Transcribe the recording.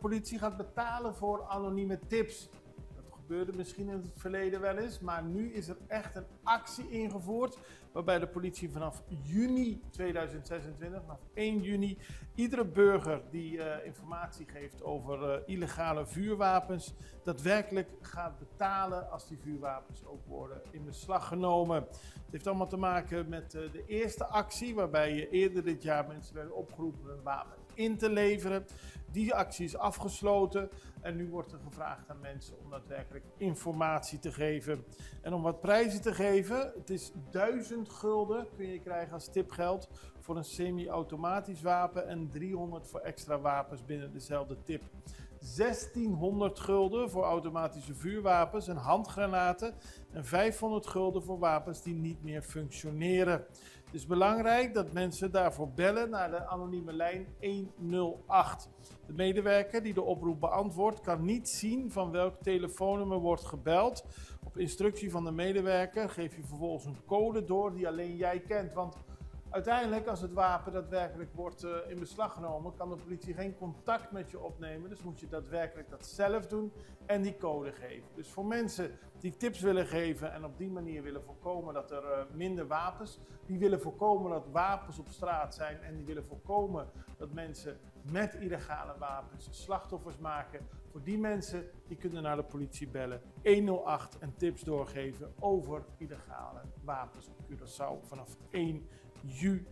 politie gaat betalen voor anonieme tips. Dat gebeurde misschien in het verleden wel eens, maar nu is er echt een actie ingevoerd waarbij de politie vanaf juni 2026, vanaf 1 juni, iedere burger die informatie geeft over illegale vuurwapens, daadwerkelijk gaat betalen als die vuurwapens ook worden in beslag genomen. Het heeft allemaal te maken met de eerste actie, waarbij eerder dit jaar mensen werden opgeroepen een wapen in te leveren. Die actie is afgesloten en nu wordt er gevraagd aan mensen om daadwerkelijk informatie te geven. En om wat prijzen te geven, het is 1000 gulden kun je krijgen als tipgeld voor een semi-automatisch wapen en 300 voor extra wapens binnen dezelfde tip. 1600 gulden voor automatische vuurwapens en handgranaten en 500 gulden voor wapens die niet meer functioneren. Het is belangrijk dat mensen daarvoor bellen naar de anonieme lijn 108. De medewerker die de oproep beantwoordt kan niet zien van welk telefoonnummer wordt gebeld. Op instructie van de medewerker geef je vervolgens een code door die alleen jij kent. Want uiteindelijk, als het wapen daadwerkelijk wordt in beslag genomen, kan de politie geen contact met je opnemen. Dus moet je daadwerkelijk dat zelf doen en die code geven. Dus voor mensen die tips willen geven en op die manier willen voorkomen dat er minder wapens, die willen voorkomen dat wapens op straat zijn en die willen voorkomen dat mensen met illegale wapens slachtoffers maken. Voor die mensen, die kunnen naar de politie bellen 108 en tips doorgeven over illegale wapens op Curaçao vanaf 1 juni.